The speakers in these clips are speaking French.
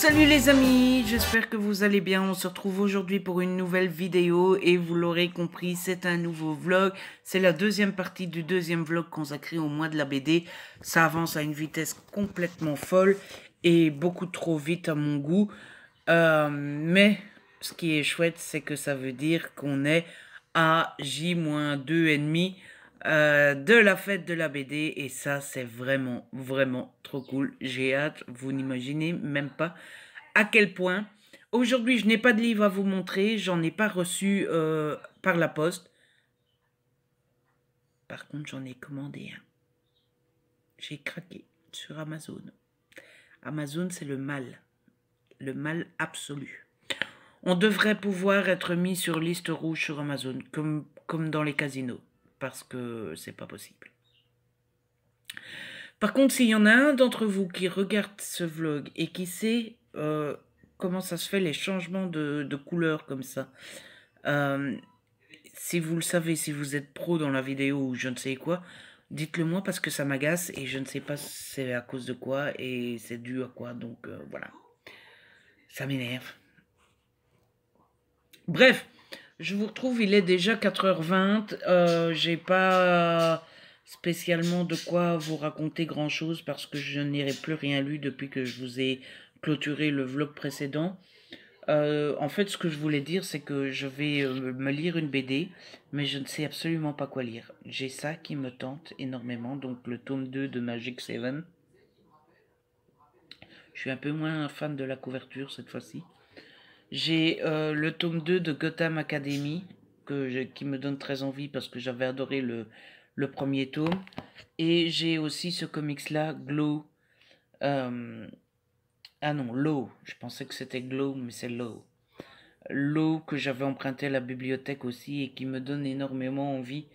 Salut les amis, j'espère que vous allez bien. On se retrouve aujourd'hui pour une nouvelle vidéo et vous l'aurez compris, c'est un nouveau vlog. C'est la deuxième partie du deuxième vlog consacré au mois de la BD. Ça avance à une vitesse complètement folle et beaucoup trop vite à mon goût. Mais ce qui est chouette, c'est que ça veut dire qu'on est à J-2,5 de la fête de la BD et ça c'est vraiment trop cool. J'ai hâte, vous n'imaginez même pas à quel point. Aujourd'hui je n'ai pas de livre à vous montrer, j'en ai pas reçu par la poste. Par contre j'en ai commandé un. J'ai craqué sur Amazon. Amazon c'est le mal absolu. On devrait pouvoir être mis sur liste rouge sur Amazon comme dans les casinos parce que c'est pas possible. Par contre, s'il y en a un d'entre vous qui regarde ce vlog et qui sait comment ça se fait les changements de couleur comme ça, si vous le savez, si vous êtes pro dans la vidéo ou je ne sais quoi, dites-le moi parce que ça m'agace et je ne sais pas c'est à cause de quoi et c'est dû à quoi, donc voilà. Ça m'énerve. Bref, je vous retrouve, il est déjà 4h20, j'ai pas spécialement de quoi vous raconter grand chose parce que je n'ai plus rien lu depuis que je vous ai clôturé le vlog précédent. En fait, ce que je voulais dire, c'est que je vais me lire une BD, mais je ne sais absolument pas quoi lire. J'ai ça qui me tente énormément, donc le tome 2 de Magic 7. Je suis un peu moins fan de la couverture cette fois-ci. J'ai le tome 2 de Gotham Academy, qui me donne très envie parce que j'avais adoré le premier tome. Et j'ai aussi ce comics-là, Glow. Ah non, Low. Je pensais que c'était Glow, mais c'est Low. Low que j'avais emprunté à la bibliothèque aussi et qui me donne énormément envie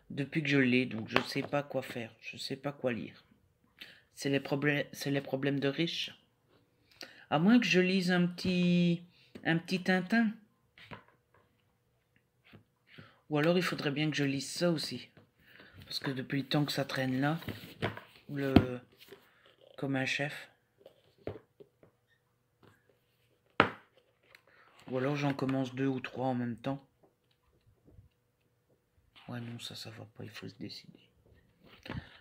depuis que je l'ai. Donc je ne sais pas quoi faire, je ne sais pas quoi lire. C'est les problèmes de riches. À moins que je lise un petit Tintin. Ou alors il faudrait bien que je lise ça aussi. Parce que depuis le temps que ça traîne là, comme un chef. Ou alors j'en commence 2 ou 3 en même temps. Ouais non, ça va pas, il faut se décider.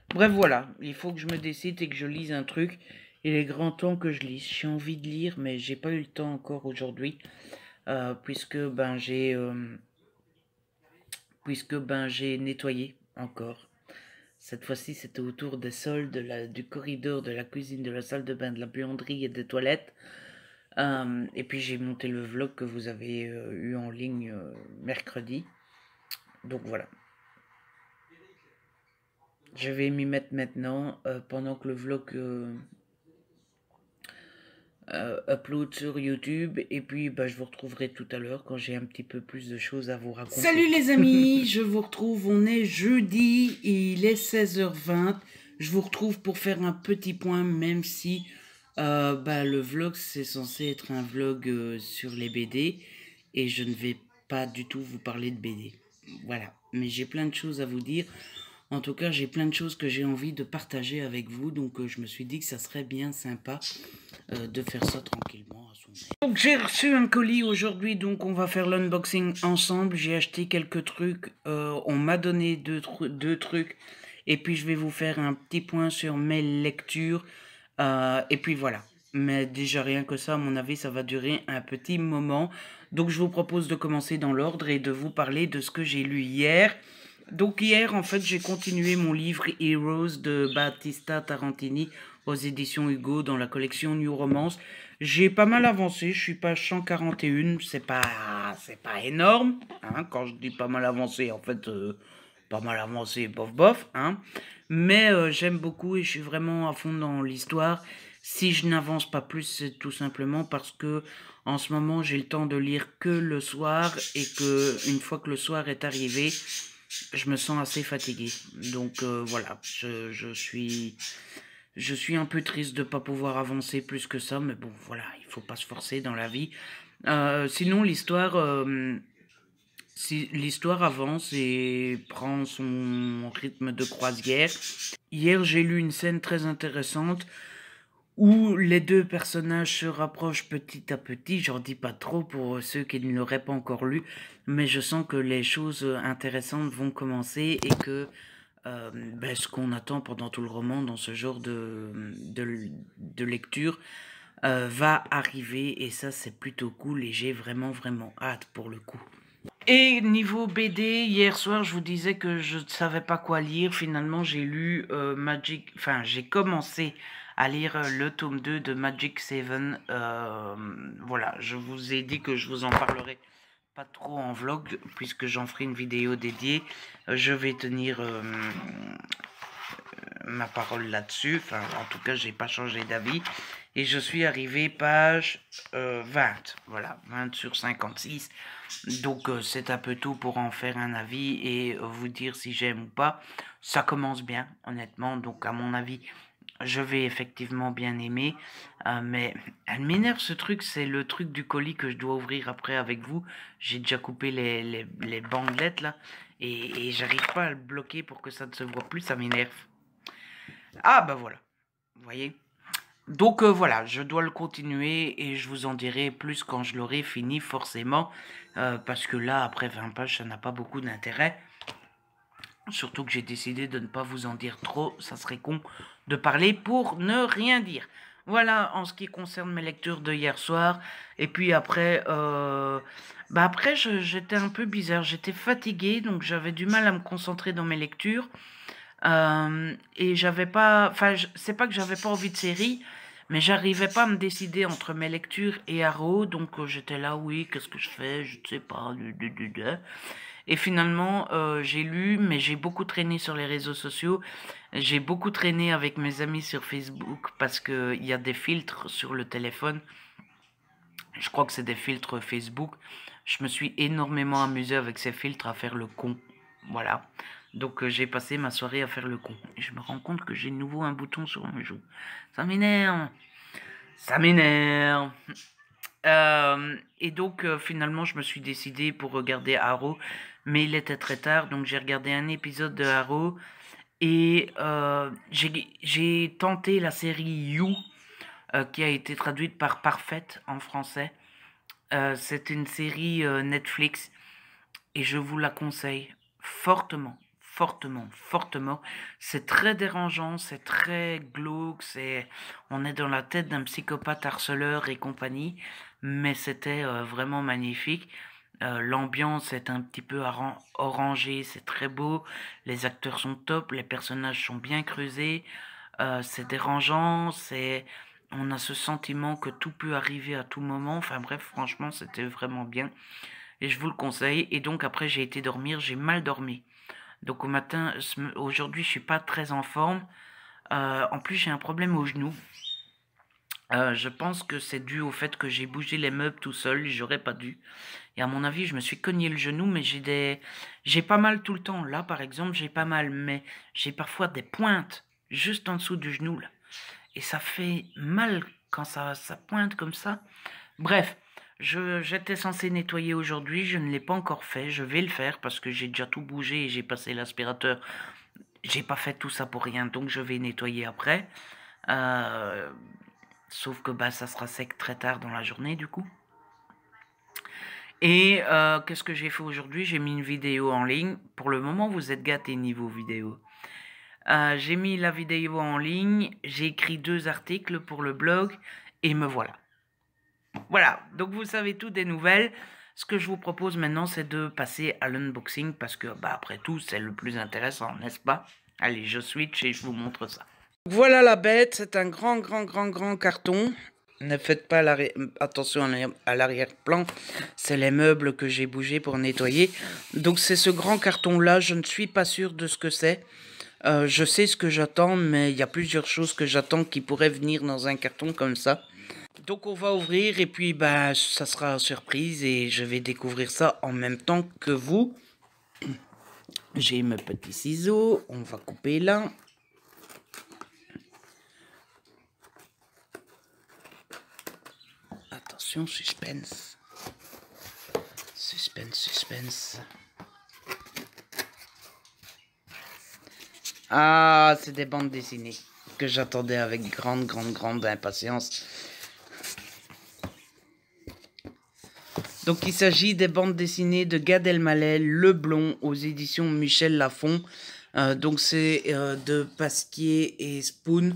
Bref voilà, il faut que je me décide et que je lise un truc. Il est grand temps que je lise. J'ai envie de lire mais j'ai pas eu le temps encore aujourd'hui. Puisque j'ai nettoyé encore. Cette fois-ci, c'était autour des sols, du corridor, de la cuisine, de la salle de bain, de la buanderie et des toilettes. Et puis, j'ai monté le vlog que vous avez eu en ligne mercredi. Donc, voilà. Je vais m'y mettre maintenant pendant que le vlog upload sur YouTube. Et puis, je vous retrouverai tout à l'heure quand j'ai un petit peu plus de choses à vous raconter. Salut les amis, je vous retrouve. On est jeudi, il est 16h20. Je vous retrouve pour faire un petit point, même si le vlog, c'est censé être un vlog sur les BD. Et je ne vais pas du tout vous parler de BD. Voilà, mais j'ai plein de choses à vous dire. En tout cas, j'ai plein de choses que j'ai envie de partager avec vous. Donc, je me suis dit que ça serait bien sympa de faire ça tranquillement à son aise. Donc, j'ai reçu un colis aujourd'hui. Donc, on va faire l'unboxing ensemble. J'ai acheté quelques trucs. On m'a donné deux trucs. Et puis, je vais vous faire un petit point sur mes lectures. Et puis, voilà. Mais déjà, rien que ça, à mon avis, ça va durer un petit moment. Donc, je vous propose de commencer dans l'ordre et de vous parler de ce que j'ai lu hier. Donc hier, en fait, j'ai continué mon livre Heroes de Battista Tarantini aux éditions Hugo dans la collection New Romance. J'ai pas mal avancé, je suis page 141, c'est pas énorme, hein, quand je dis pas mal avancé, en fait, pas mal avancé, bof, hein. Mais j'aime beaucoup et je suis vraiment à fond dans l'histoire. Si je n'avance pas plus, c'est tout simplement parce que en ce moment, j'ai le temps de lire que le soir et que une fois que le soir est arrivé, je me sens assez fatigué. Donc voilà, je suis un peu triste de ne pas pouvoir avancer plus que ça, mais bon, voilà, il faut pas se forcer dans la vie. Sinon, l'histoire avance et prend son rythme de croisière. Hier, j'ai lu une scène très intéressante où les deux personnages se rapprochent petit à petit. J'en dis pas trop pour ceux qui ne l'auraient pas encore lu, mais je sens que les choses intéressantes vont commencer et que ce qu'on attend pendant tout le roman dans ce genre de lecture va arriver, et ça c'est plutôt cool et j'ai vraiment hâte pour le coup. Et niveau BD, hier soir je vous disais que je ne savais pas quoi lire. Finalement j'ai lu j'ai commencé à lire le tome 2 de Magic 7. Voilà, je vous ai dit que je vous en parlerai pas trop en vlog puisque j'en ferai une vidéo dédiée. Je vais tenir ma parole là-dessus. Enfin, en tout cas, j'ai pas changé d'avis. Et je suis arrivé page 20. Voilà, 20 sur 56. Donc, c'est un peu tôt pour en faire un avis et vous dire si j'aime ou pas. Ça commence bien, honnêtement. Donc, à mon avis, je vais effectivement bien aimer. Mais elle m'énerve ce truc. C'est le truc du colis que je dois ouvrir après avec vous. J'ai déjà coupé les bandelettes là. Et j'arrive pas à le bloquer pour que ça ne se voit plus. Ça m'énerve. Ah bah voilà, vous voyez. Donc voilà, je dois le continuer et je vous en dirai plus quand je l'aurai fini forcément. Parce que là, après 20 pages, ça n'a pas beaucoup d'intérêt. Surtout que j'ai décidé de ne pas vous en dire trop, ça serait con de parler pour ne rien dire. Voilà en ce qui concerne mes lectures de hier soir. Et puis après, j'étais un peu bizarre, j'étais fatiguée, donc j'avais du mal à me concentrer dans mes lectures. Et j'avais pas, enfin, c'est pas que j'avais pas envie de série, mais j'arrivais pas à me décider entre mes lectures et Arrow, donc j'étais là, oui, qu'est-ce que je fais, je ne sais pas. Et finalement, j'ai lu, mais j'ai beaucoup traîné sur les réseaux sociaux, j'ai beaucoup traîné avec mes amis sur Facebook, parce qu'il y a des filtres sur le téléphone, je crois que c'est des filtres Facebook, je me suis énormément amusé avec ces filtres à faire le con, voilà. Donc j'ai passé ma soirée à faire le con. Et je me rends compte que j'ai de nouveau un bouton sur mes joues. Ça m'énerve. Ça m'énerve. Et donc finalement je me suis décidé pour regarder Arrow. Mais il était très tard. Donc j'ai regardé un épisode de Arrow. Et j'ai tenté la série You. Qui a été traduite par Parfaite en français. C'est une série Netflix. Et je vous la conseille fortement. C'est très dérangeant, c'est très glauque, on est dans la tête d'un psychopathe harceleur et compagnie, mais c'était vraiment magnifique. L'ambiance est un petit peu orangée, c'est très beau, les acteurs sont top, les personnages sont bien creusés, c'est dérangeant, on a ce sentiment que tout peut arriver à tout moment. Enfin bref, franchement, c'était vraiment bien. Et je vous le conseille. Et donc après, j'ai été dormir, j'ai mal dormi. Donc au matin, aujourd'hui, je suis pas très en forme. En plus, j'ai un problème au genou. Je pense que c'est dû au fait que j'ai bougé les meubles tout seul. J'aurais pas dû. Et à mon avis, je me suis cogné le genou, mais j'ai pas mal tout le temps. Là, par exemple, j'ai pas mal, mais j'ai parfois des pointes juste en dessous du genou, là. Et ça fait mal quand ça pointe comme ça. Bref, j'étais censé nettoyer aujourd'hui, je ne l'ai pas encore fait. Je vais le faire parce que j'ai déjà tout bougé et j'ai passé l'aspirateur. J'ai pas fait tout ça pour rien, donc je vais nettoyer après. Sauf que ça sera sec très tard dans la journée du coup. Et qu'est-ce que j'ai fait aujourd'hui? J'ai mis une vidéo en ligne. Pour le moment, vous êtes gâtés niveau vidéo. J'ai mis la vidéo en ligne, j'ai écrit 2 articles pour le blog et me voilà. Voilà, donc vous savez tout des nouvelles. Ce que je vous propose maintenant, c'est de passer à l'unboxing parce que, après tout, c'est le plus intéressant, n'est-ce pas? Allez, je switch et je vous montre ça. Voilà la bête, c'est un grand carton. Ne faites pas attention à l'arrière-plan, c'est les meubles que j'ai bougés pour nettoyer. Donc c'est ce grand carton-là, je ne suis pas sûr de ce que c'est. Je sais ce que j'attends, mais il y a plusieurs choses que j'attends qui pourraient venir dans un carton comme ça. Donc on va ouvrir et puis ça sera surprise et je vais découvrir ça en même temps que vous. J'ai mes petits ciseaux, on va couper là. Attention, suspense. Suspense. Ah, c'est des bandes dessinées. que j'attendais avec grande impatience. Donc il s'agit des bandes dessinées de Gad Elmaleh, Le Blond, aux éditions Michel Lafon. Donc c'est de Pasquier et Spoon.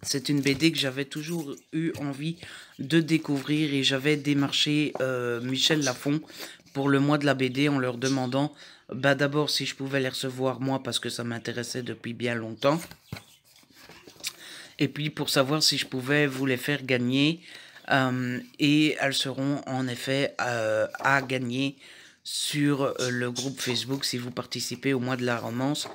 C'est une BD que j'avais toujours eu envie de découvrir et j'avais démarché Michel Lafon pour le mois de la BD en leur demandant d'abord si je pouvais les recevoir moi parce que ça m'intéressait depuis bien longtemps. Et puis pour savoir si je pouvais vous les faire gagner. Et elles seront en effet à gagner sur le groupe Facebook si vous participez au mois de la romance.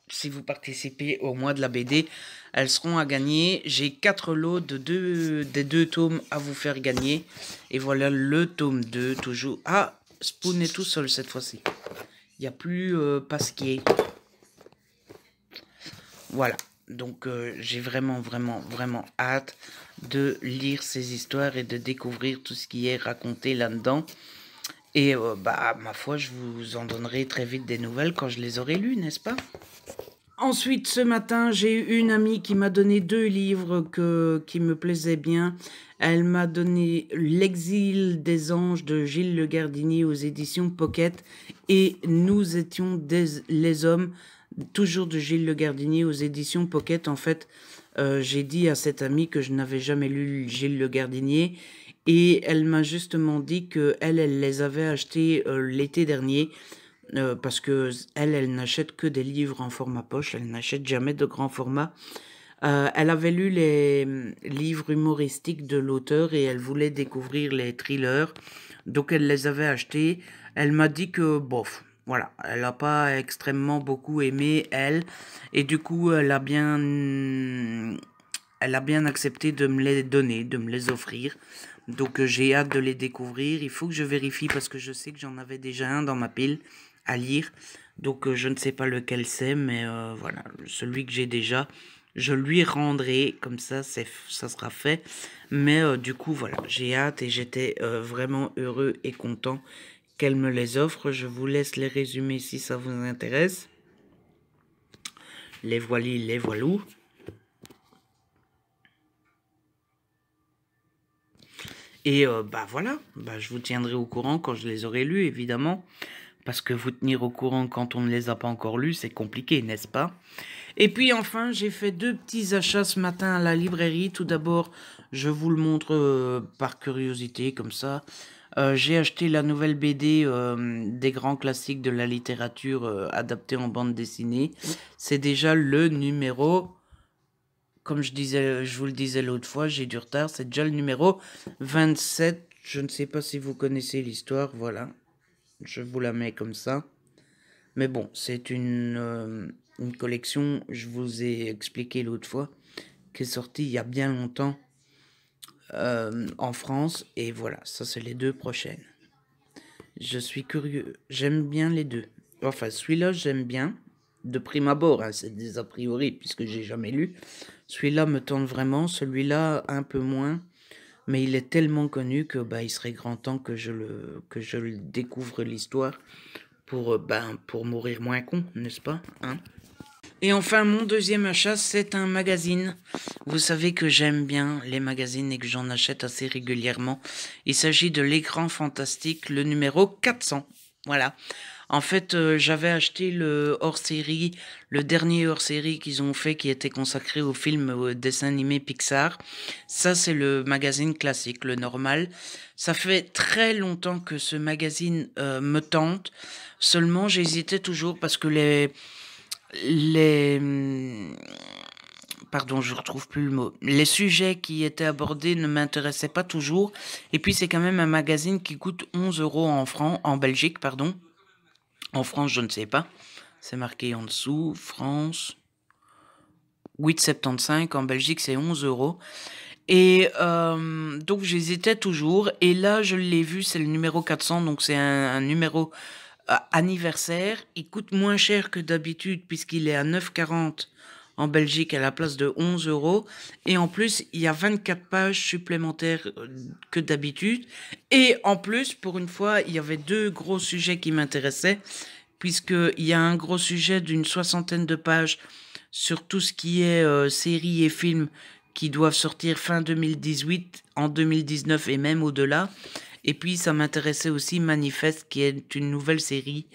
Si vous participez au mois de la BD, elles seront à gagner. J'ai 4 lots des 2 tomes à vous faire gagner. Et voilà le tome 2 toujours. Ah, Spoon est tout seul cette fois-ci. Il n'y a plus Pasquier. Voilà. Donc j'ai vraiment hâte de lire ces histoires et de découvrir tout ce qui est raconté là-dedans. Et ma foi, je vous en donnerai très vite des nouvelles quand je les aurai lues, n'est-ce pas? Ensuite, ce matin, j'ai eu une amie qui m'a donné 2 livres qui me plaisaient bien. Elle m'a donné L'exil des anges de Gilles Le Gardinier aux éditions Pocket et Nous étions les hommes, toujours de Gilles Le Gardinier aux éditions Pocket. En fait, j'ai dit à cette amie que je n'avais jamais lu Gilles Le Gardinier et elle m'a justement dit qu'elle les avait achetés l'été dernier. Parce que elle n'achète que des livres en format poche, elle n'achète jamais de grand format. Elle avait lu les livres humoristiques de l'auteur et elle voulait découvrir les thrillers, donc elle les avait achetés. Elle m'a dit que bof, voilà, elle n'a pas extrêmement beaucoup aimé elle, et du coup elle a bien accepté de me les donner, de me les offrir. Donc j'ai hâte de les découvrir. Il faut que je vérifie parce que je sais que j'en avais déjà un dans ma pile à lire. Donc je ne sais pas lequel c'est, mais voilà, celui que j'ai déjà, je lui rendrai, comme ça ça sera fait. Mais du coup voilà, j'ai hâte et j'étais vraiment heureux et content qu'elle me les offre. Je vous laisse les résumer si ça vous intéresse. Les voici, les voilous. Et voilà, je vous tiendrai au courant quand je les aurai lus, évidemment. Parce que vous tenir au courant quand on ne les a pas encore lus, c'est compliqué, n'est-ce pas? Et puis enfin, j'ai fait 2 petits achats ce matin à la librairie. Tout d'abord, je vous le montre par curiosité, comme ça. J'ai acheté la nouvelle BD des grands classiques de la littérature adaptée en bande dessinée. C'est déjà le numéro... Comme je vous le disais l'autre fois, j'ai du retard. C'est déjà le numéro 27. Je ne sais pas si vous connaissez l'histoire. Voilà. Je vous la mets comme ça. Mais bon, c'est une collection, je vous ai expliqué l'autre fois, qui est sortie il y a bien longtemps en France. Et voilà, ça c'est les 2 prochaines. Je suis curieux. J'aime bien les 2. Enfin, celui-là, j'aime bien. De prime abord, hein, c'est des a priori, puisque j'ai jamais lu. Celui-là me tente vraiment, celui-là un peu moins, mais il est tellement connu que il serait grand temps que je le découvre l'histoire pour mourir moins con, n'est-ce pas, hein? Et enfin, mon deuxième achat, c'est un magazine. Vous savez que j'aime bien les magazines et que j'en achète assez régulièrement. Il s'agit de L'Écran Fantastique, le numéro 400. Voilà. En fait, j'avais acheté le hors-série, le dernier hors-série qu'ils ont fait qui était consacré au film dessin animé Pixar. Ça, c'est le magazine classique, le normal. Ça fait très longtemps que ce magazine me tente. Seulement, j'hésitais toujours parce que pardon, je retrouve plus le mot. Les sujets qui étaient abordés ne m'intéressaient pas toujours. Et puis, c'est quand même un magazine qui coûte 11 € en Belgique, pardon. En France, je ne sais pas. C'est marqué en dessous. France. 8,75. En Belgique, c'est 11 €. Et donc, j'hésitais toujours. Et là, je l'ai vu, c'est le numéro 400. Donc, c'est un numéro anniversaire. Il coûte moins cher que d'habitude puisqu'il est à 9,40 en Belgique à la place de 11 €. Et en plus, il y a 24 pages supplémentaires que d'habitude. Et en plus, pour une fois, il y avait 2 gros sujets qui m'intéressaient, puisqu'il y a un gros sujet d'une 60aine de pages sur tout ce qui est séries et films qui doivent sortir fin 2018, en 2019 et même au-delà. Et puis ça m'intéressait aussi Manifest, qui est une nouvelle série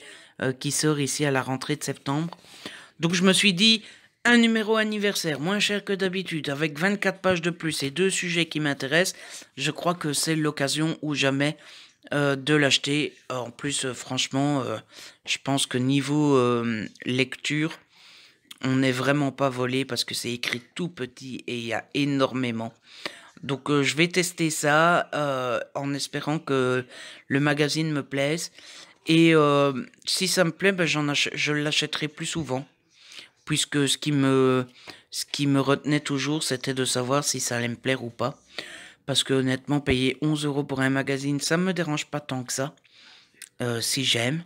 qui sort ici à la rentrée de septembre. Donc je me suis dit, un numéro anniversaire moins cher que d'habitude, avec 24 pages de plus et 2 sujets qui m'intéressent, je crois que c'est l'occasion ou jamais de l'acheter. En plus, franchement, je pense que niveau lecture, on n'est vraiment pas volé parce que c'est écrit tout petit et il y a énormément. Donc je vais tester ça en espérant que le magazine me plaise. Et si ça me plaît, ben, je l'achèterai plus souvent. Puisque ce qui me retenait toujours, c'était de savoir si ça allait me plaire ou pas. Parce que honnêtement, payer 11 € pour un magazine, ça me dérange pas tant que ça, si j'aime.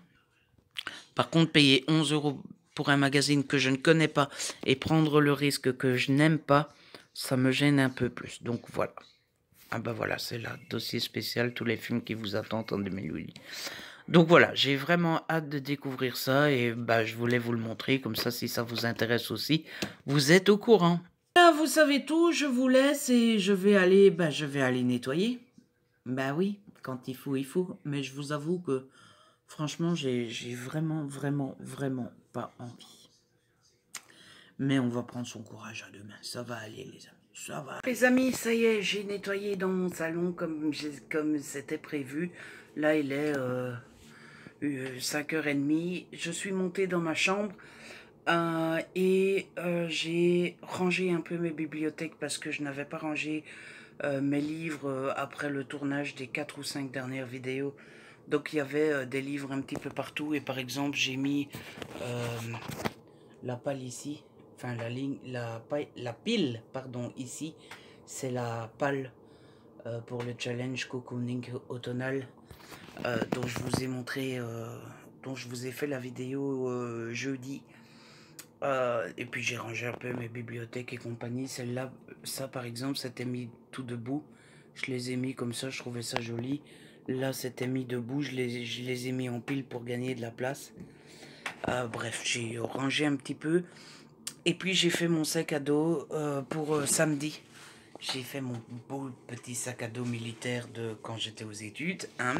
Par contre, payer 11 € pour un magazine que je ne connais pas et prendre le risque que je n'aime pas, ça me gêne un peu plus. Donc voilà. Ah bah voilà, c'est là, dossier spécial, tous les films qui vous attendent en 2008. Donc voilà, j'ai vraiment hâte de découvrir ça et bah je voulais vous le montrer, comme ça si ça vous intéresse aussi, vous êtes au courant. Là, vous savez tout, je vous laisse et je vais aller nettoyer. Bah oui, quand il faut, mais je vous avoue que franchement, j'ai vraiment pas envie. Mais on va prendre son courage à deux mains, ça va aller les amis. Ça va. Les amis, ça y est, j'ai nettoyé dans mon salon comme c'était prévu. Là, il est 5h30. Je suis montée dans ma chambre et j'ai rangé un peu mes bibliothèques parce que je n'avais pas rangé mes livres après le tournage des 4 ou 5 dernières vidéos. Donc il y avait des livres un petit peu partout et par exemple j'ai mis la palle ici. Enfin, la pile, pardon, ici, c'est la palle pour le challenge cocooning automnal dont je vous ai montré, dont je vous ai fait la vidéo jeudi. Et puis j'ai rangé un peu mes bibliothèques et compagnie. Celle-là, ça par exemple, c'était mis tout debout. Je les ai mis comme ça, je trouvais ça joli. Là, c'était mis debout, je les ai mis en pile pour gagner de la place. Bref, j'ai rangé un petit peu. Et puis j'ai fait mon sac à dos pour samedi. J'ai fait mon beau petit sac à dos militaire de quand j'étais aux études. Hein.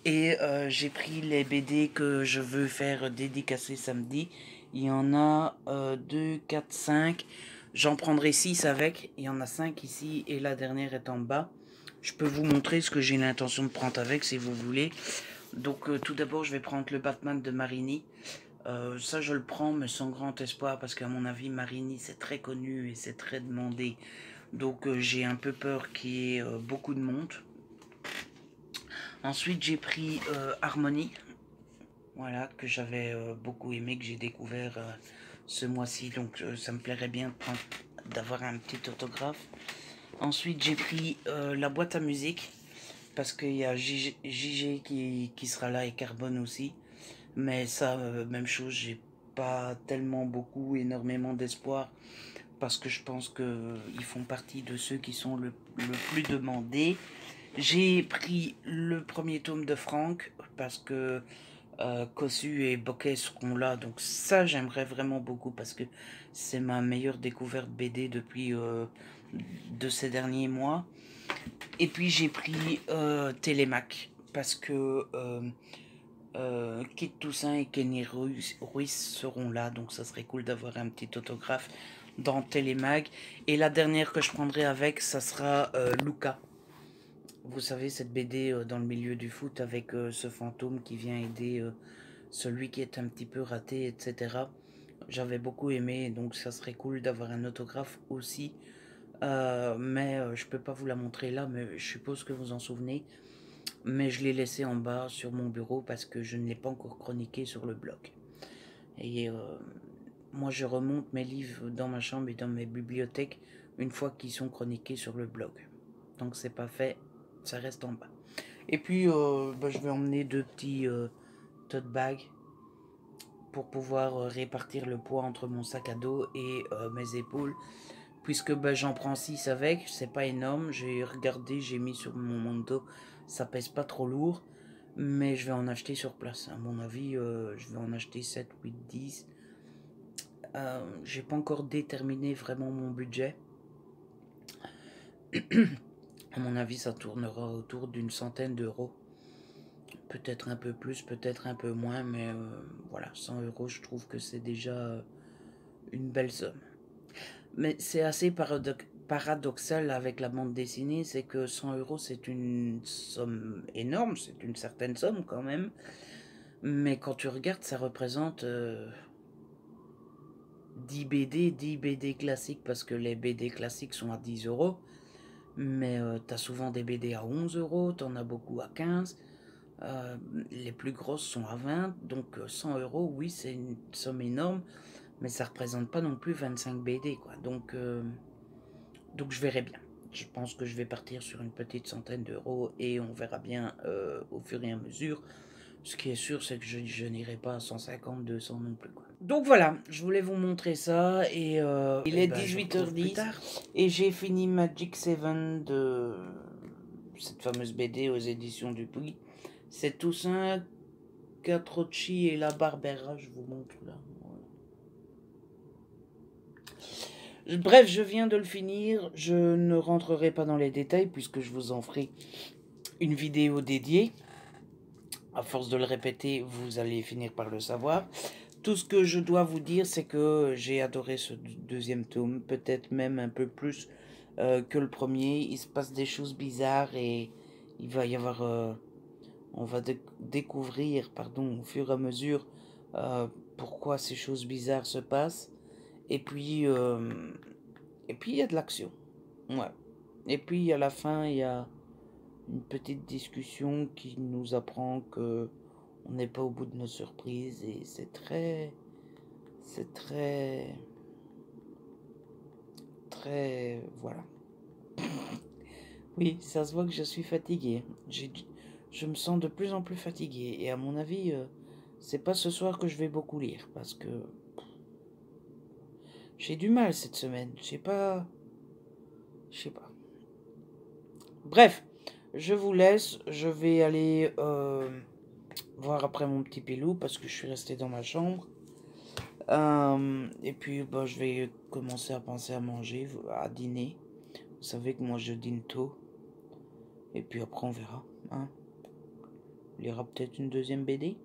Et j'ai pris les BD que je veux faire dédicacer samedi. Il y en a 2, 4, 5. J'en prendrai 6 avec. Il y en a 5 ici et la dernière est en bas. Je peux vous montrer ce que j'ai l'intention de prendre avec si vous voulez. Donc tout d'abord je vais prendre le Batman de Marini. Ça je le prends mais sans grand espoir parce qu'à mon avis Marini c'est très connu et c'est très demandé. Donc j'ai un peu peur qu'il y ait beaucoup de monde. Ensuite j'ai pris Harmony. Voilà, que j'avais beaucoup aimé, que j'ai découvert ce mois-ci. Donc ça me plairait bien d'avoir un petit autographe. Ensuite j'ai pris la boîte à musique. Parce qu'il y a JG qui sera là et Carbone aussi. Mais ça, même chose, j'ai pas tellement énormément d'espoir. Parce que je pense qu'ils font partie de ceux qui sont le plus demandés. J'ai pris le premier tome de Franck. Parce que Cossu et Bokeh seront là. Donc ça, j'aimerais vraiment beaucoup. Parce que c'est ma meilleure découverte BD depuis de ces derniers mois. Et puis j'ai pris Télémac parce que Kit Toussaint et Kenny Ruiz seront là, donc ça serait cool d'avoir un petit autographe dans Télémag. Et la dernière que je prendrai avec, ça sera Luca. Vous savez, cette BD dans le milieu du foot avec ce fantôme qui vient aider celui qui est un petit peu raté, etc. J'avais beaucoup aimé, donc ça serait cool d'avoir un autographe aussi. Mais je peux pas vous la montrer là, mais je suppose que vous en souvenez. Mais je l'ai laissé en bas sur mon bureau parce que je ne l'ai pas encore chroniqué sur le blog. Et moi je remonte mes livres dans ma chambre et dans mes bibliothèques une fois qu'ils sont chroniqués sur le blog. Donc c'est pas fait, ça reste en bas. Et puis je vais emmener 2 petits tote bags pour pouvoir répartir le poids entre mon sac à dos et mes épaules. Puisque j'en prends 6 avec, c'est pas énorme. J'ai regardé, j'ai mis sur mon manteau, ça pèse pas trop lourd. Mais je vais en acheter sur place. À mon avis, je vais en acheter 7, 8, 10. J'ai pas encore déterminé vraiment mon budget. À mon avis, ça tournera autour d'une centaine d'euros. Peut-être un peu plus, peut-être un peu moins, mais voilà, 100 euros, je trouve que c'est déjà une belle somme. Mais c'est assez paradoxal avec la bande dessinée, c'est que 100 euros, c'est une somme énorme, c'est une certaine somme quand même. Mais quand tu regardes, ça représente 10 BD classiques, parce que les BD classiques sont à 10 euros. Mais t'as souvent des BD à 11 euros, t'en as beaucoup à 15. Les plus grosses sont à 20, donc 100 euros, oui, c'est une somme énorme, mais ça représente pas non plus 25 BD, quoi. Donc je verrai bien. Je pense que je vais partir sur une petite centaine d'euros et on verra bien au fur et à mesure. Ce qui est sûr, c'est que je n'irai pas à 150, 200 non plus, quoi. Donc voilà, je voulais vous montrer ça et il est 18h10 et j'ai fini Magic 7 de cette fameuse BD aux éditions Dupuis. C'est Toussaint, Catrocci et la Barbera, je vous montre là. Bref, je viens de le finir, je ne rentrerai pas dans les détails puisque je vous en ferai une vidéo dédiée. À force de le répéter, vous allez finir par le savoir. Tout ce que je dois vous dire, c'est que j'ai adoré ce deuxième tome, peut-être même un peu plus que le premier. Il se passe des choses bizarres et il va y avoir... on va découvrir, pardon, au fur et à mesure pourquoi ces choses bizarres se passent. Et puis il y a de l'action. Ouais. Et puis à la fin, il y a une petite discussion qui nous apprend que on n'est pas au bout de nos surprises et c'est très, voilà. Oui, ça se voit que je suis fatigué. Je me sens de plus en plus fatigué et à mon avis, c'est pas ce soir que je vais beaucoup lire parce que j'ai du mal cette semaine. Je sais pas. Bref, je vous laisse. Je vais aller voir après mon petit pilou parce que je suis resté dans ma chambre. Et puis, bah, je vais commencer à penser à manger, à dîner. Vous savez que moi, je dîne tôt. Et puis après, on verra. Hein. Il y aura peut-être une deuxième BD.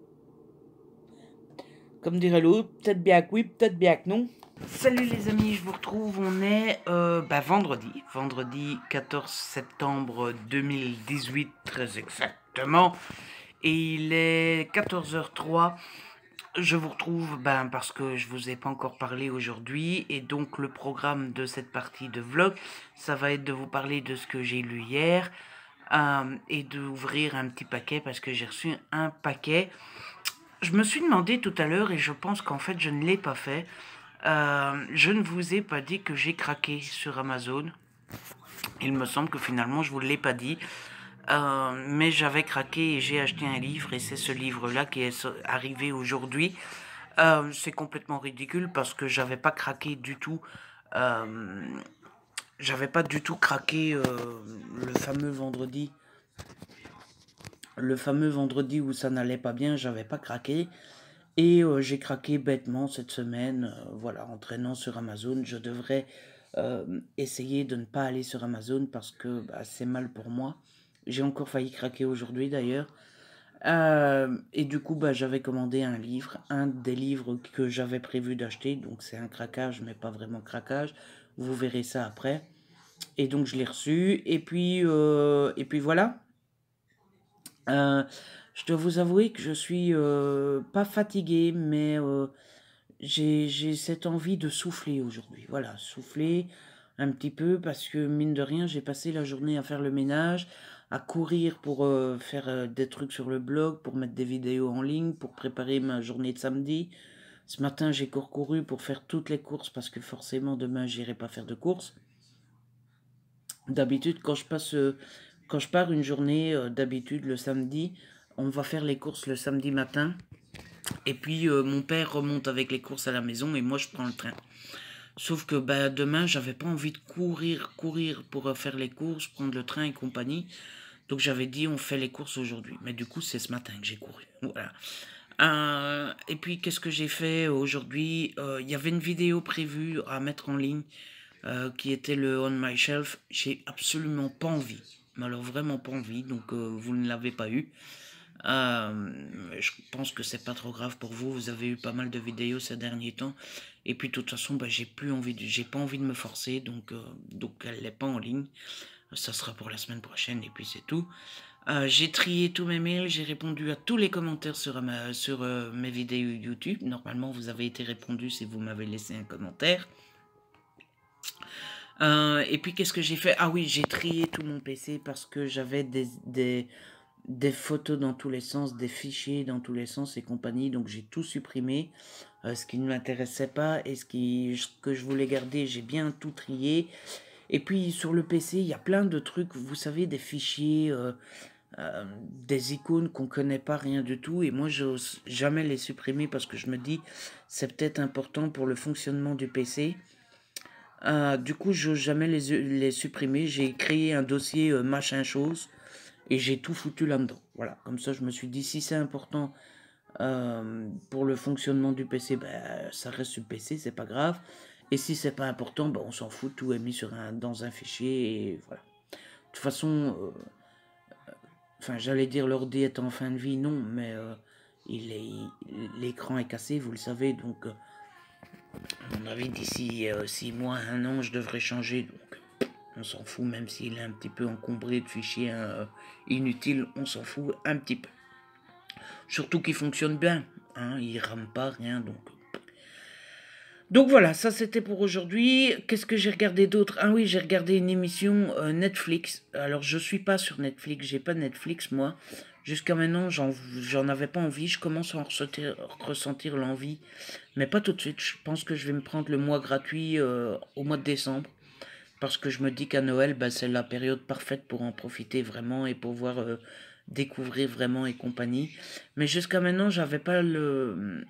Comme dirait l'autre, peut-être bien que oui, peut-être bien que non. Salut les amis, je vous retrouve. On est vendredi 14 septembre 2018, très exactement. Et il est 14h03. Je vous retrouve parce que je vous ai pas encore parlé aujourd'hui. Et donc le programme de cette partie de vlog, ça va être de vous parler de ce que j'ai lu hier. Et d'ouvrir un petit paquet parce que j'ai reçu un paquet. Je me suis demandé tout à l'heure et je pense qu'en fait je ne l'ai pas fait. Je ne vous ai pas dit que j'ai craqué sur Amazon. Il me semble que finalement je vous l'ai pas dit. Mais j'avais craqué et j'ai acheté un livre et c'est ce livre-là qui est arrivé aujourd'hui. C'est complètement ridicule parce que j'avais pas craqué du tout. J'avais pas du tout craqué le fameux vendredi. Le fameux vendredi où ça n'allait pas bien, j'avais pas craqué. Et j'ai craqué bêtement cette semaine, voilà, en traînant sur Amazon. Je devrais essayer de ne pas aller sur Amazon parce que c'est mal pour moi. J'ai encore failli craquer aujourd'hui d'ailleurs. Et du coup, j'avais commandé un livre, un des livres que j'avais prévu d'acheter. Donc c'est un craquage, mais pas vraiment craquage. Vous verrez ça après. Et donc je l'ai reçu. Et puis voilà. Je dois vous avouer que je suis pas fatiguée, mais j'ai cette envie de souffler aujourd'hui. Voilà, souffler un petit peu parce que mine de rien, j'ai passé la journée à faire le ménage, à courir pour faire des trucs sur le blog, pour mettre des vidéos en ligne, pour préparer ma journée de samedi. Ce matin, j'ai couru pour faire toutes les courses parce que forcément demain, j'irai pas faire de courses. D'habitude, quand je pars une journée, d'habitude le samedi, on va faire les courses le samedi matin. Et puis mon père remonte avec les courses à la maison et moi je prends le train. Sauf que demain, j'avais pas envie de courir pour faire les courses, prendre le train et compagnie. Donc j'avais dit on fait les courses aujourd'hui. Mais du coup, c'est ce matin que j'ai couru. Voilà. Et puis, qu'est-ce que j'ai fait aujourd'hui? Il y avait une vidéo prévue à mettre en ligne qui était le On My Shelf. J'ai absolument pas envie, mais alors vraiment pas envie, donc vous ne l'avez pas eu. Je pense que c'est pas trop grave pour vous. Vous avez eu pas mal de vidéos ces derniers temps, et puis de toute façon, bah, j'ai pas envie de me forcer, donc elle n'est pas en ligne. Ça sera pour la semaine prochaine, et puis c'est tout. J'ai trié tous mes mails, j'ai répondu à tous les commentaires sur mes vidéos YouTube. Normalement, vous avez été répondu si vous m'avez laissé un commentaire. Et puis, qu'est-ce que j'ai fait? Ah oui, j'ai trié tout mon PC parce que j'avais des photos dans tous les sens, des fichiers dans tous les sens et compagnie. Donc, j'ai tout supprimé, ce qui ne m'intéressait pas et ce que je voulais garder, j'ai bien tout trié. Et puis, sur le PC, il y a plein de trucs, vous savez, des fichiers... des icônes qu'on connaît pas, rien du tout, et moi j'ose jamais les supprimer parce que je me dis c'est peut-être important pour le fonctionnement du PC. Du coup, j'ose jamais les supprimer. J'ai créé un dossier machin chose et j'ai tout foutu là-dedans. Voilà, comme ça je me suis dit si c'est important pour le fonctionnement du PC, ben, ça reste sur le PC, c'est pas grave. Et si c'est pas important, ben, on s'en fout, tout est mis dans un fichier et voilà. De toute façon, enfin, j'allais dire l'ordi est en fin de vie, non, mais l'écran est cassé, vous le savez, donc à mon avis, d'ici 6 mois, 1 an, je devrais changer, donc on s'en fout, même s'il est un petit peu encombré de fichiers inutiles, on s'en fout un petit peu. Surtout qu'il fonctionne bien, hein, il rame pas, rien, donc voilà, ça c'était pour aujourd'hui. Qu'est-ce que j'ai regardé d'autre? Ah oui, j'ai regardé une émission Netflix. Alors je suis pas sur Netflix, j'ai pas Netflix moi. Jusqu'à maintenant, j'en avais pas envie. Je commence à en ressentir l'envie, mais pas tout de suite. Je pense que je vais me prendre le mois gratuit au mois de décembre. Parce que je me dis qu'à Noël, bah, c'est la période parfaite pour en profiter vraiment et pouvoir découvrir vraiment et compagnie. Mais jusqu'à maintenant, j'avais pas le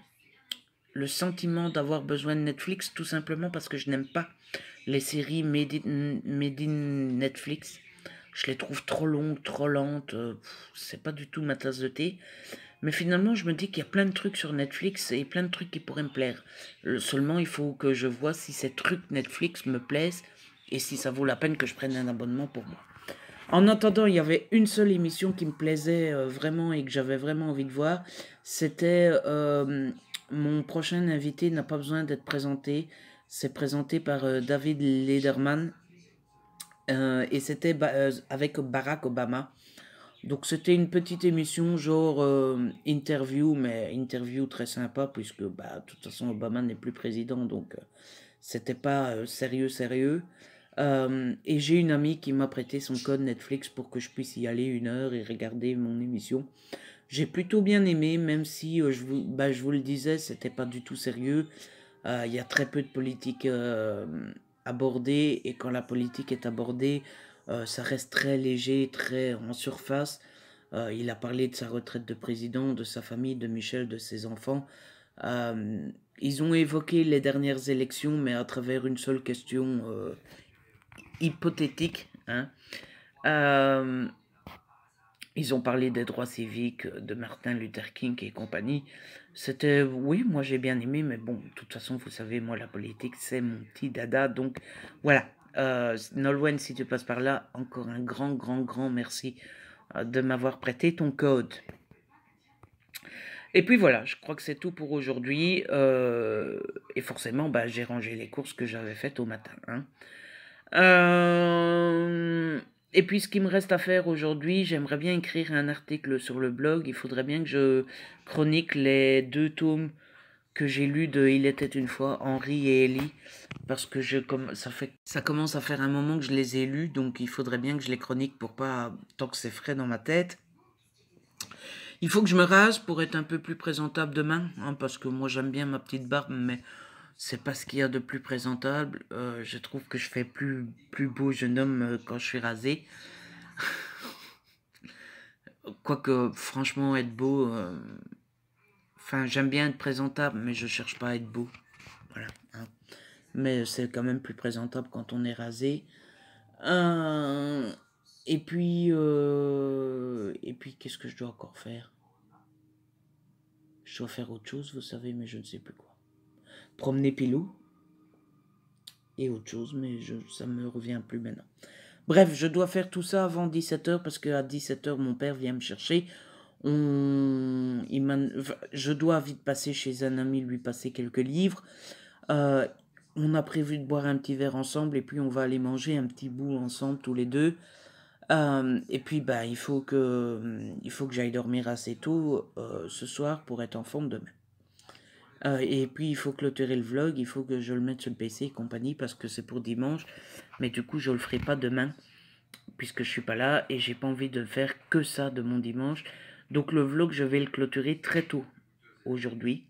sentiment d'avoir besoin de Netflix, tout simplement parce que je n'aime pas les séries made in Netflix. Je les trouve trop longues, trop lentes, c'est pas du tout ma tasse de thé. Mais finalement, je me dis qu'il y a plein de trucs sur Netflix et plein de trucs qui pourraient me plaire. Seulement, il faut que je vois si ces trucs Netflix me plaisent et si ça vaut la peine que je prenne un abonnement pour moi. En attendant, il y avait une seule émission qui me plaisait vraiment et que j'avais vraiment envie de voir. C'était mon prochain invité n'a pas besoin d'être présenté. C'est présenté par David Lederman et c'était avec Barack Obama. Donc c'était une petite émission genre interview, mais interview très sympa puisque bah, de toute façon Obama n'est plus président, donc c'était pas sérieux. Et j'ai une amie qui m'a prêté son code Netflix pour que je puisse y aller 1 heure et regarder mon émission. J'ai plutôt bien aimé, même si je vous le disais, c'était pas du tout sérieux. Il y a très peu de politique abordée, et quand la politique est abordée, ça reste très léger, très en surface. Il a parlé de sa retraite de président, de sa famille, de Michel, de ses enfants. Ils ont évoqué les dernières élections, mais à travers une seule question hypothétique. Hein. Euh, Ils ont parlé des droits civiques, de Martin Luther King et compagnie. C'était, oui, moi j'ai bien aimé, mais bon, de toute façon, vous savez, moi la politique, c'est mon petit dada. Donc voilà, Nolwenn, si tu passes par là, encore un grand merci de m'avoir prêté ton code. Et puis voilà, je crois que c'est tout pour aujourd'hui. Et forcément, bah, j'ai rangé les courses que j'avais faites au matin. Hein. Et puis ce qui me reste à faire aujourd'hui, j'aimerais bien écrire un article sur le blog. Il faudrait bien que je chronique les 2 tomes que j'ai lus de Il était une fois, Henri et Ellie. Parce que ça commence à faire un moment que je les ai lus, donc il faudrait bien que je les chronique pour pas, tant que c'est frais dans ma tête. Il faut que je me rase pour être un peu plus présentable demain, hein, parce que moi j'aime bien ma petite barbe, mais c'est pas ce qu'il y a de plus présentable. Je trouve que je fais plus beau jeune homme quand je suis rasé. Quoique, franchement, être beau... Enfin, j'aime bien être présentable, mais je cherche pas à être beau. Voilà. Hein. Mais c'est quand même plus présentable quand on est rasé. Et puis, qu'est-ce que je dois encore faire? Je dois faire autre chose, vous savez, mais je ne sais plus quoi. Promener Pilou. Et autre chose, mais ça me revient plus maintenant. Bref, je dois faire tout ça avant 17h parce qu'à 17h, mon père vient me chercher. Je dois vite passer chez un ami, lui passer quelques livres. On a prévu de boire un petit verre ensemble et puis on va aller manger un petit bout ensemble tous les deux. Et puis il faut que j'aille dormir assez tôt ce soir pour être en forme demain. Et puis il faut clôturer le vlog, il faut que je le mette sur le PC et compagnie parce que c'est pour dimanche. Mais du coup je le ferai pas demain puisque je suis pas là et j'ai pas envie de faire que ça de mon dimanche. Donc le vlog je vais le clôturer très tôt aujourd'hui.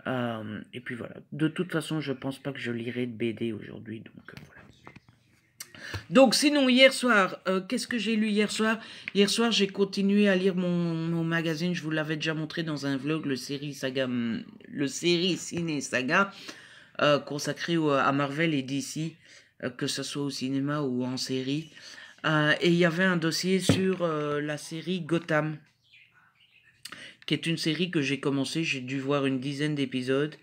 Et puis voilà. De toute façon je pense pas que je lirai de BD aujourd'hui. Donc voilà. Donc sinon hier soir, qu'est-ce que j'ai lu hier soir? Hier soir j'ai continué à lire mon magazine, je vous l'avais déjà montré dans un vlog, le série Ciné Saga, consacré à Marvel et DC, que ce soit au cinéma ou en série. Et il y avait un dossier sur la série Gotham, qui est une série que j'ai commencé, j'ai dû voir une dizaine d'épisodes.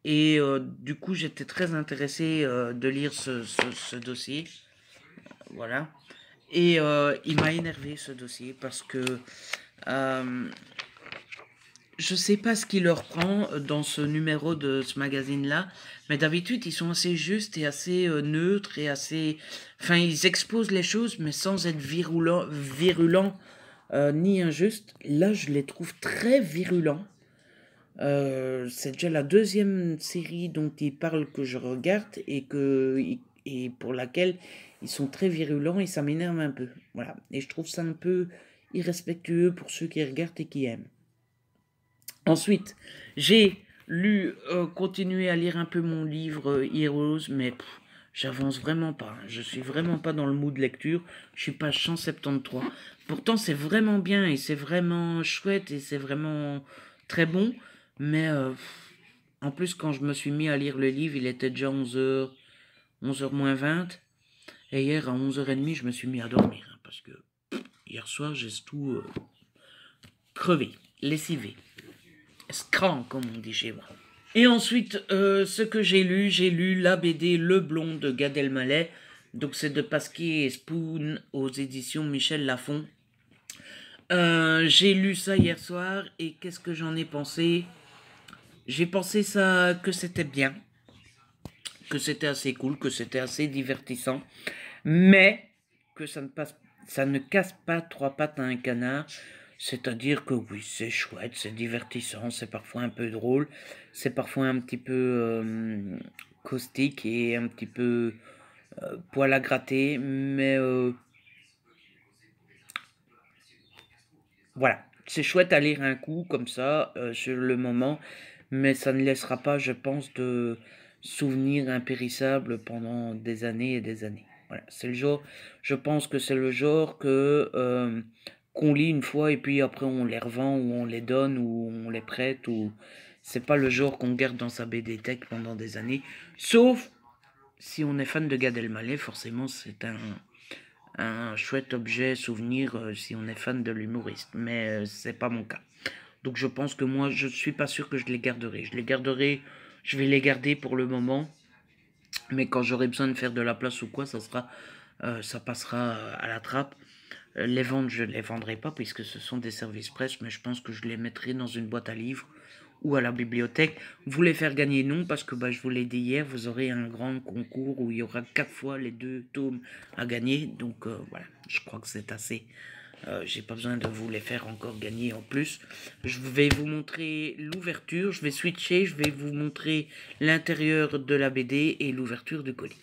Du coup, j'étais très intéressé de lire ce dossier. Voilà. Et il m'a énervé ce dossier parce que je sais pas ce qui leur prend dans ce numéro de ce magazine-là, mais d'habitude, ils sont assez justes et assez neutres et assez... Enfin, ils exposent les choses, mais sans être virulents ni injustes. Là, je les trouve très virulents. C'est déjà la deuxième série dont ils parlent que je regarde et pour laquelle ils sont très virulents et ça m'énerve un peu. Voilà. Et je trouve ça un peu irrespectueux pour ceux qui regardent et qui aiment. Ensuite, j'ai continué à lire un peu mon livre Heroes, mais j'avance vraiment pas. Je suis vraiment pas dans le mood de lecture. Je suis page 173. Pourtant, c'est vraiment bien et c'est vraiment chouette et c'est vraiment très bon. Mais en plus, quand je me suis mis à lire le livre, il était déjà 11h, 11h moins 20. Et hier, à 11h30, je me suis mis à dormir. Hein, parce que hier soir, j'ai tout crevé, lessivé. Scran, comme on dit chez moi. Et ensuite, ce que j'ai lu la BD Le Blond de Gad Elmaleh. Donc c'est de Pasquier et Spoon aux éditions Michel Lafon. J'ai lu ça hier soir et qu'est-ce que j'en ai pensé? J'ai pensé que c'était bien, que c'était assez cool, que c'était assez divertissant, mais que ça ne casse pas trois pattes à un canard. C'est-à-dire que oui, c'est chouette, c'est divertissant, c'est parfois un peu drôle, c'est parfois un petit peu caustique et un petit peu poil à gratter, mais voilà, c'est chouette à lire un coup comme ça sur le moment, mais ça ne laissera pas, je pense, de souvenirs impérissables pendant des années et des années. Voilà, c'est le genre, je pense que c'est le genre qu'on lit une fois et puis après on les revend ou on les donne ou on les prête ou c'est pas le genre qu'on garde dans sa BD Tech pendant des années, sauf si on est fan de Gad Elmaleh, forcément c'est un chouette objet souvenir si on est fan de l'humoriste, mais c'est pas mon cas. Donc je pense que moi je suis pas sûr que je les garderai. Je vais les garder pour le moment, mais quand j'aurai besoin de faire de la place ou quoi, ça passera à la trappe. Les ventes, je ne les vendrai pas puisque ce sont des services presse, mais je pense que je les mettrai dans une boîte à livres ou à la bibliothèque. Vous les faire gagner, non, parce que je vous l'ai dit hier, vous aurez un grand concours où il y aura 4 fois les 2 tomes à gagner. Donc voilà, je crois que c'est assez. J'ai pas besoin de vous les faire encore gagner en plus. Je vais vous montrer l'ouverture, je vais switcher, je vais vous montrer l'intérieur de la BD et l'ouverture du colis.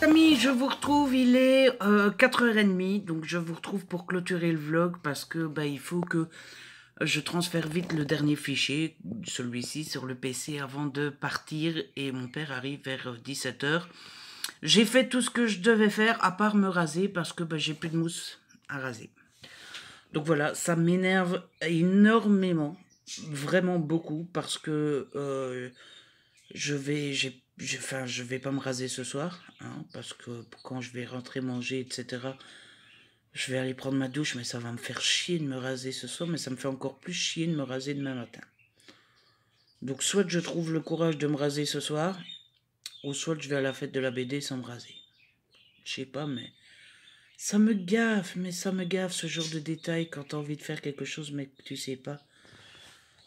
Amis, je vous retrouve, il est 4h30, donc je vous retrouve pour clôturer le vlog parce que il faut que je transfère vite le dernier fichier, celui-ci, sur le PC avant de partir et mon père arrive vers 17h. J'ai fait tout ce que je devais faire à part me raser parce que j'ai plus de mousse à raser. Donc voilà, ça m'énerve énormément, vraiment beaucoup parce que j'ai Enfin, je vais pas me raser ce soir, hein, parce que quand je vais rentrer manger, etc., je vais aller prendre ma douche, mais ça va me faire chier de me raser ce soir, mais ça me fait encore plus chier de me raser demain matin. Donc soit je trouve le courage de me raser ce soir, ou soit je vais à la fête de la BD sans me raser. Je sais pas, mais ça me gaffe, ce genre de détail quand t'as envie de faire quelque chose, mais que tu sais pas.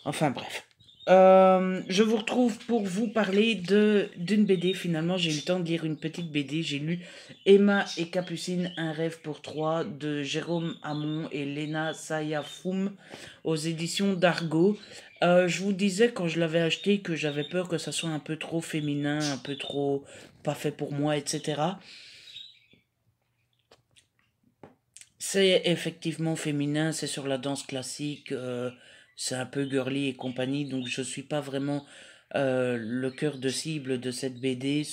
Enfin bref. Je vous retrouve pour vous parler d'une BD. Finalement, j'ai eu le temps de lire une petite BD. J'ai lu Emma et Capucine, un rêve pour trois de Jérôme Hamon et Lena Sayafoum aux éditions d'Argo. Je vous disais quand je l'avais acheté que j'avais peur que ça soit un peu trop féminin, un peu trop pas fait pour moi, etc. C'est effectivement féminin, c'est sur la danse classique, c'est un peu girly et compagnie, donc je suis pas vraiment le cœur de cible de cette BD.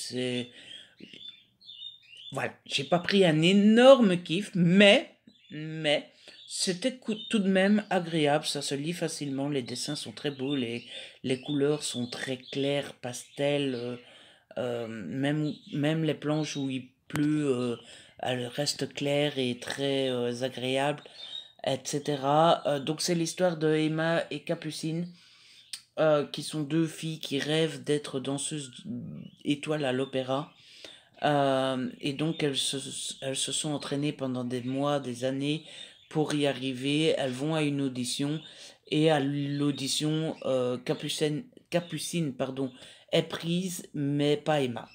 Voilà, j'ai pas pris un énorme kiff, mais c'était tout de même agréable, ça se lit facilement, les dessins sont très beaux, les couleurs sont très claires, pastel, même les planches où il pleut, elles restent claires et très agréables, etc. Donc c'est l'histoire de Emma et Capucine, qui sont deux filles qui rêvent d'être danseuses étoiles à l'opéra. Et donc elles se sont entraînées pendant des mois, des années pour y arriver. Elles vont à une audition et à l'audition, Capucine pardon, est prise, mais pas Emma.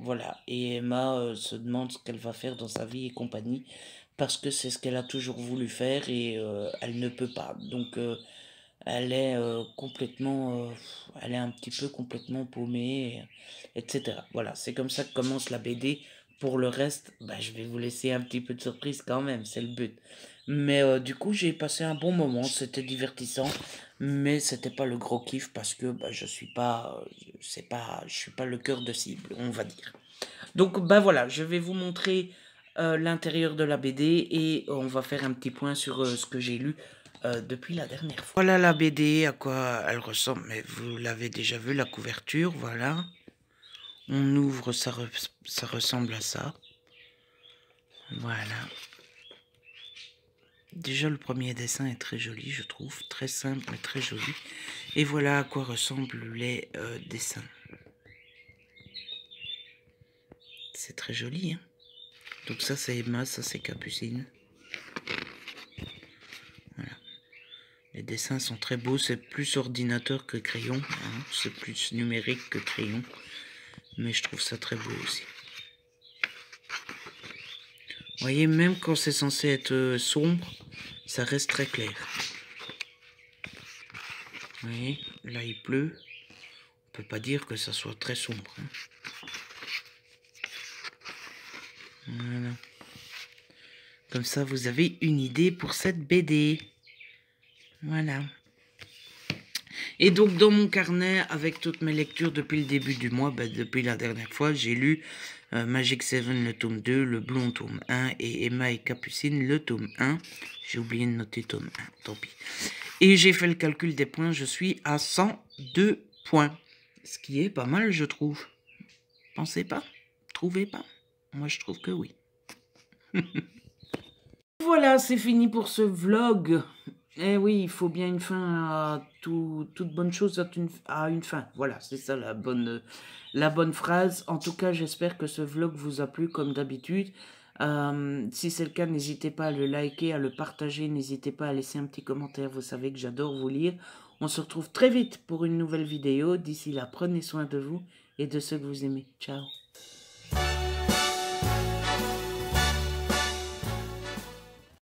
Voilà, et Emma se demande ce qu'elle va faire dans sa vie et compagnie, parce que c'est ce qu'elle a toujours voulu faire et elle ne peut pas. Donc elle est elle est un petit peu complètement paumée, etc. Voilà, c'est comme ça que commence la BD. Pour le reste, bah, je vais vous laisser un petit peu de surprise quand même, c'est le but. Mais du coup, j'ai passé un bon moment, c'était divertissant, mais c'était pas le gros kiff parce que bah, je suis pas, je suis pas le cœur de cible, on va dire. Donc bah voilà, je vais vous montrer l'intérieur de la BD et on va faire un petit point sur ce que j'ai lu depuis la dernière fois. Voilà la BD, à quoi elle ressemble, mais vous l'avez déjà vu, la couverture, voilà. On ouvre, ça ressemble à ça. Voilà. Déjà le premier dessin est très joli, je trouve, très simple mais très joli. Et voilà à quoi ressemblent les dessins. C'est très joli, hein. Donc ça c'est Emma, ça c'est Capucine. Voilà. Les dessins sont très beaux, c'est plus ordinateur que crayon, hein. C'est plus numérique que crayon. Mais je trouve ça très beau aussi. Vous voyez, même quand c'est censé être sombre, ça reste très clair. Vous voyez, là il pleut. On peut pas dire que ça soit très sombre, hein. Voilà. Comme ça, vous avez une idée pour cette BD. Voilà. Et donc, dans mon carnet, avec toutes mes lectures depuis le début du mois, depuis la dernière fois, j'ai lu Magic 7, le tome 2, Le Blond, tome 1, et Emma et Capucine, le tome 1. J'ai oublié de noter tome 1, tant pis. Et j'ai fait le calcul des points, je suis à 102 points. Ce qui est pas mal, je trouve. Pensez pas? Trouvez pas? Moi, je trouve que oui. Voilà, c'est fini pour ce vlog. Eh oui, il faut bien une fin à toute bonne chose a une fin. Voilà, c'est ça la bonne phrase. En tout cas, j'espère que ce vlog vous a plu comme d'habitude. Si c'est le cas, n'hésitez pas à le liker, à le partager. N'hésitez pas à laisser un petit commentaire. Vous savez que j'adore vous lire. On se retrouve très vite pour une nouvelle vidéo. D'ici là, prenez soin de vous et de ceux que vous aimez. Ciao.